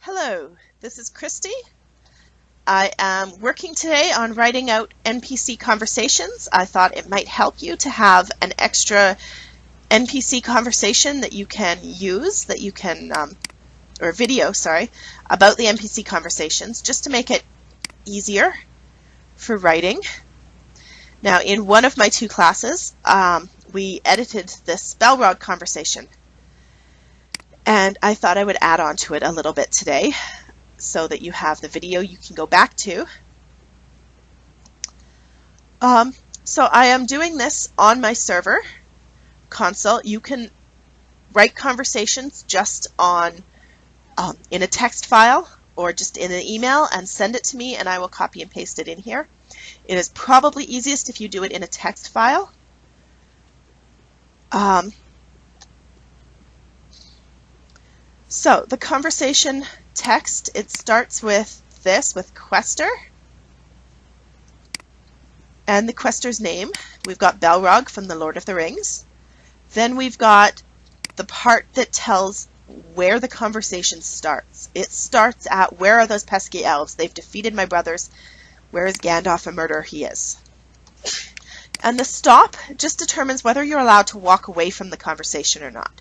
Hello, this is Christy. I am working today on writing out NPC conversations. I thought it might help you to have an extra NPC conversation that you can use, or video, sorry, about the NPC conversations, just to make it easier for writing. Now, in one of my two classes, we edited this Balrog conversation. And I thought I would add on to it a little bit today so that you have the video you can go back to. So I am doing this on my server console. You can write conversations just in a text file or just in an email and send it to me, and I will copy and paste it in here. It is probably easiest if you do it in a text file. So the conversation text, it starts with this, with Quester, and the Quester's name. We've got Balrog from the Lord of the Rings. Then we've got the part that tells where the conversation starts. It starts at, where are those pesky elves? They've defeated my brothers. Where is Gandalf, a murderer he is? And the stop just determines whether you're allowed to walk away from the conversation or not.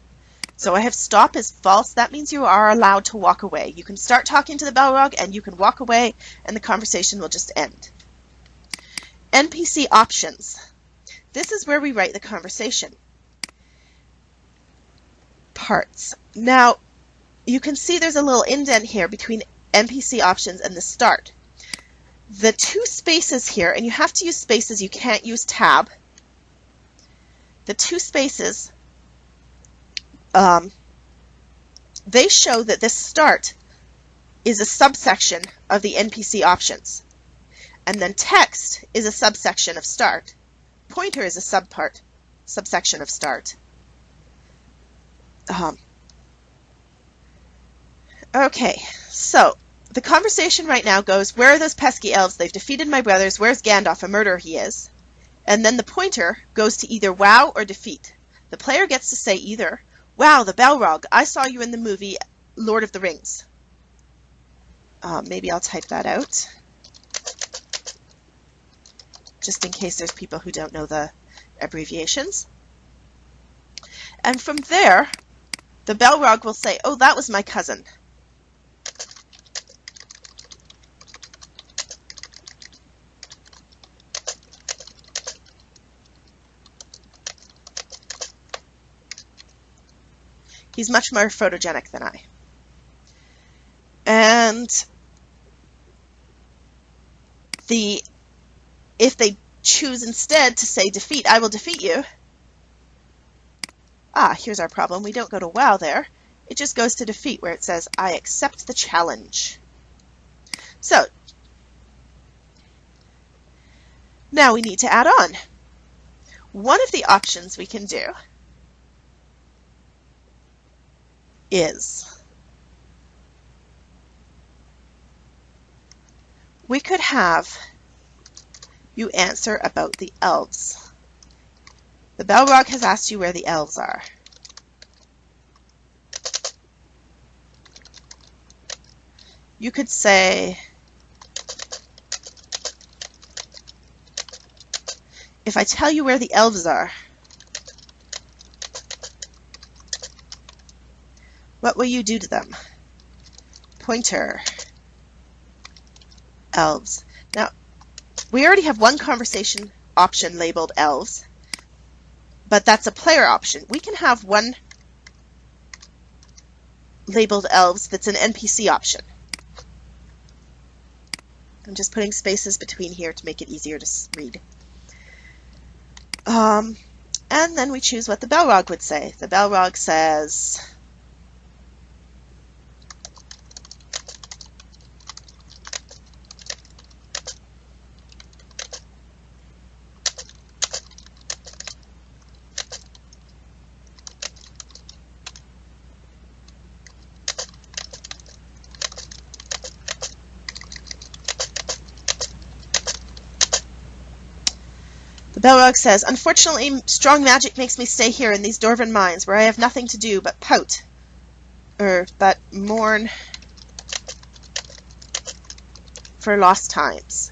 So I have stop is false. That means you are allowed to walk away. You can start talking to the Balrog and you can walk away and the conversation will just end. NPC options. This is where we write the conversation. Parts. Now, you can see there's a little indent here between NPC options and the start. The two spaces here, and you have to use spaces, you can't use tab. The two spaces, they show that this start is a subsection of the NPC options. And then text is a subsection of start. Pointer is a subsection of start. Okay, so the conversation right now goes, where are those pesky elves? They've defeated my brothers. Where's Gandalf, a murderer he is? And then the pointer goes to either wow or defeat. The player gets to say either, wow, the Balrog, I saw you in the movie Lord of the Rings. Maybe I'll type that out, just in case there's people who don't know the abbreviations. And from there, the Balrog will say, oh, that was my cousin. He's much more photogenic than I. And if they choose instead to say defeat, I will defeat you. Here's our problem. We don't go to wow there. It just goes to defeat where it says, I accept the challenge. So, now we need to add on. One of the options we can do is we could have you answer about the elves. The Balrog has asked you where the elves are. You could say, if I tell you where the elves are, what will you do to them? Pointer. Elves. Now, we already have one conversation option labeled elves, but that's a player option. We can have one labeled elves that's an NPC option. I'm just putting spaces between here to make it easier to read. And then we choose what the Balrog would say. The Balrog says, Balrog says, unfortunately, strong magic makes me stay here in these dwarven mines, where I have nothing to do but pout, but mourn for lost times.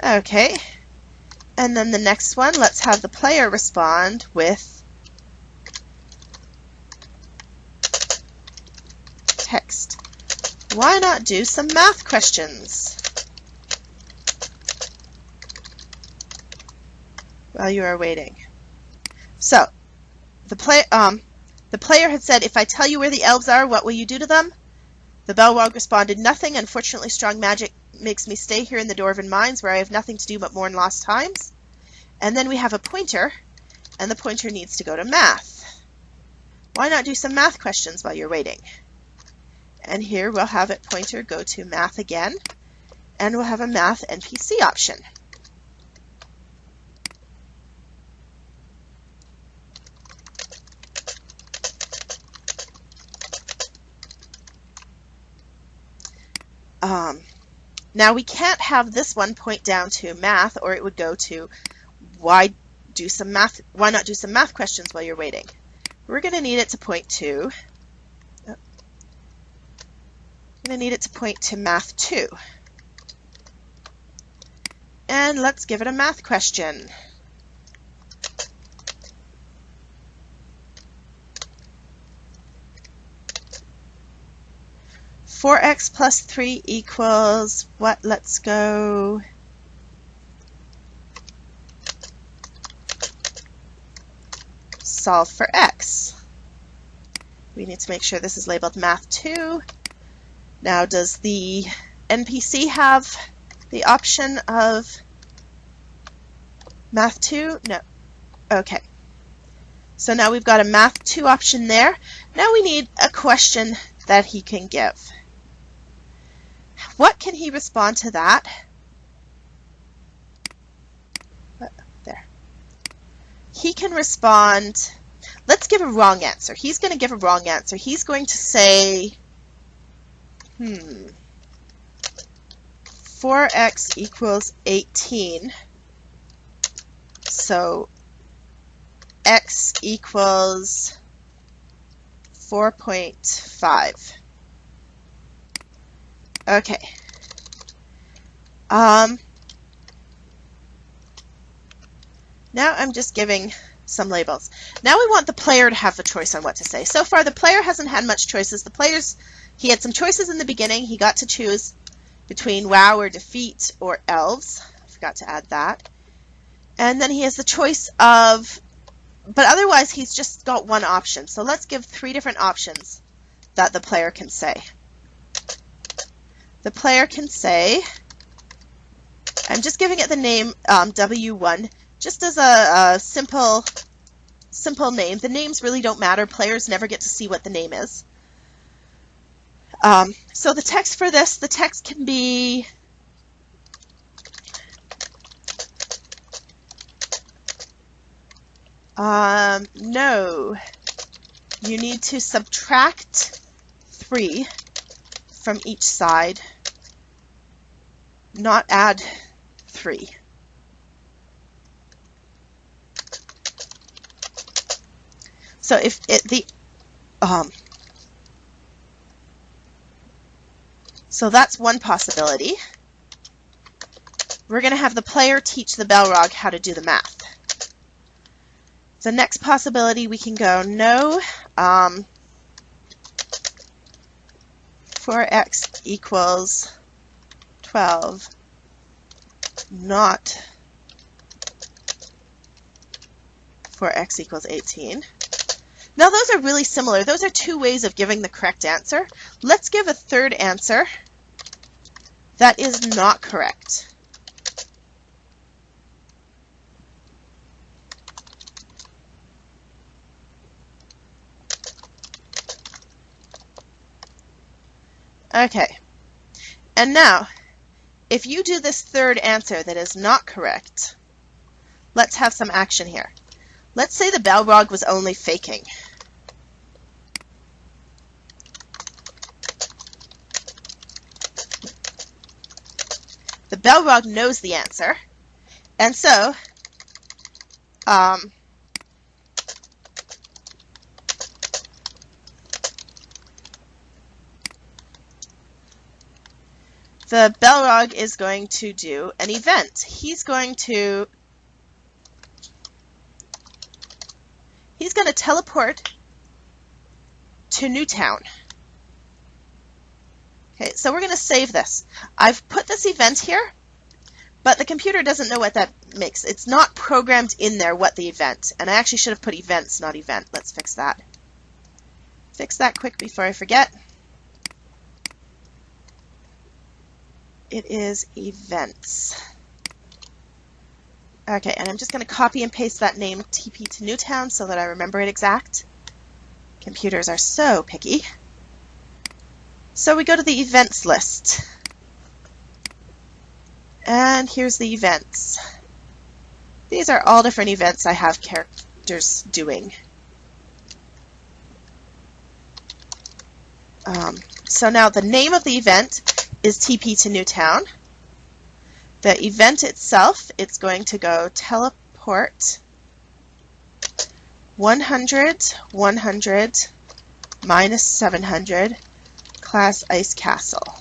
Okay, and then the next one, let's have the player respond with text. Why not do some math questions while you are waiting? So, the player had said, if I tell you where the elves are, what will you do to them? The Balrog responded, nothing. Unfortunately, strong magic makes me stay here in the Dwarven Mines where I have nothing to do but mourn lost times. And then we have a pointer, and the pointer needs to go to math. Why not do some math questions while you're waiting? And here we'll have it pointer go to math again, and we'll have a math NPC option. Now we can't have this one point down to math, or it would go to why not do some math questions while you're waiting. We're going to need it to point to math 2. And let's give it a math question. (4x plus 3 equals what? Let's go solve for x. We need to make sure this is labeled math 2. Now, does the NPC have the option of math 2? No. Okay. So now we've got a math 2 option there. Now we need a question that he can give. What can he respond to that? There. He can respond, let's give a wrong answer. He's going to give a wrong answer. He's going to say, 4x equals 18. So x equals 4.5. Okay. Now I'm just giving some labels. Now we want the player to have the choice on what to say. So far the player hasn't had much choices. He had some choices in the beginning. He got to choose between wow or defeat or elves. I forgot to add that. And then he has the choice of, but otherwise he's just got one option. So let's give 3 different options that the player can say. The player can say, I'm just giving it the name W1, just as a simple name. The names really don't matter. Players never get to see what the name is. So the text for this, the text can be no, you need to subtract 3 from each side, not add 3. So if so that's one possibility. We're going to have the player teach the Balrog how to do the math. The next possibility, we can go no, 4x equals 12, not 4x equals 18. Now those are really similar. Those are 2 ways of giving the correct answer. Let's give a third answer that is not correct. Okay, and now, if you do this third answer that is not correct, let's have some action here. Let's say the Balrog was only faking. The Balrog knows the answer, and so the Balrog is going to do an event. He's going to teleport to Newtown. Okay, so we're going to save this. I've put this event here, but the computer doesn't know what that makes. It's not programmed in there what the event. And I actually should have put events, not event. Let's fix that. Fix that quick before I forget. It is events. Okay, and I'm just going to copy and paste that name TP to Newtown so that I remember it exact. Computers are so picky. So we go to the events list. And here's the events. These are all different events I have characters doing. So now the name of the event is TP to Newtown. The event itself, it's going to go teleport 100, 100, minus 700, class ice castle.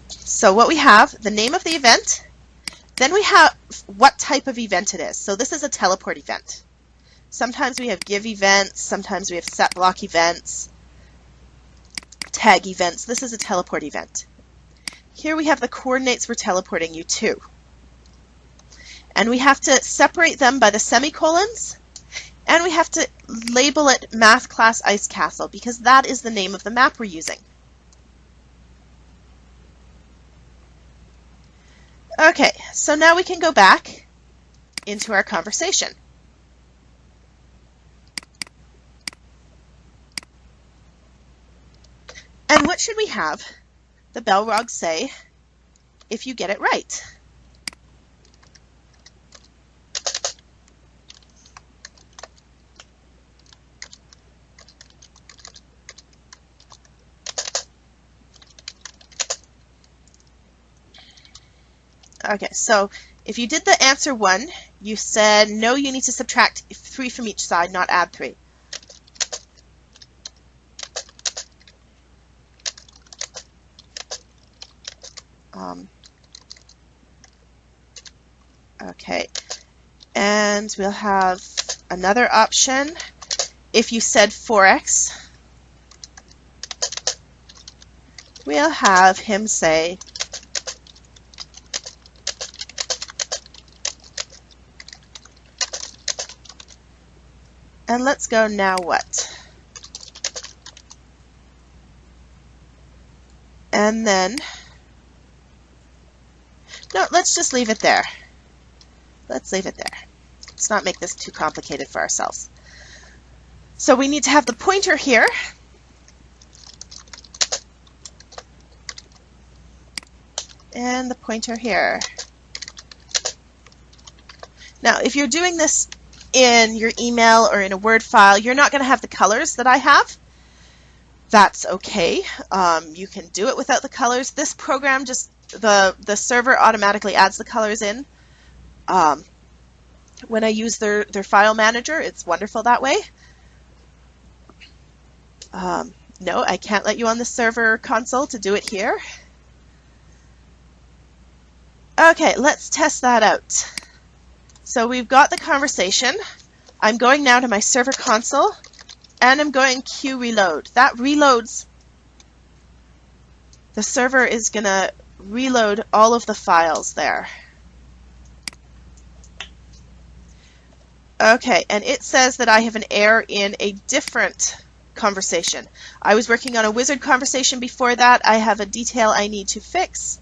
So what we have, the name of the event, then we have what type of event it is. So this is a teleport event. Sometimes we have give events, sometimes we have set block events, tag events. This is a teleport event. Here we have the coordinates we're teleporting you to. And we have to separate them by the semicolons, and we have to label it Math Class Ice Castle because that is the name of the map we're using. Okay, so now we can go back into our conversation. And what should we have the Balrog say if you get it right? Okay, so if you did the answer 1, you said, no, you need to subtract 3 from each side, not add 3. Okay, and we'll have another option. If you said 4x, we'll have him say and let's go now what? And then, no, let's just leave it there. Let's leave it there. Let's not make this too complicated for ourselves. So we need to have the pointer here. And the pointer here. Now, if you're doing this in your email or in a Word file, you're not going to have the colors that I have. That's okay. You can do it without the colors. This program just, the server automatically adds the colors in. When I use their file manager, it's wonderful that way. No, I can't let you on the server console to do it here. Okay, let's test that out. So we've got the conversation. I'm going now to my server console, and I'm going Q reload. That reloads. The server is going to reload all of the files there. Okay, and it says that I have an error in a different conversation. I was working on a wizard conversation before that. I have a detail I need to fix,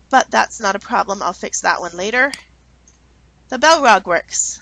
but that's not a problem. I'll fix that one later. The Balrog works.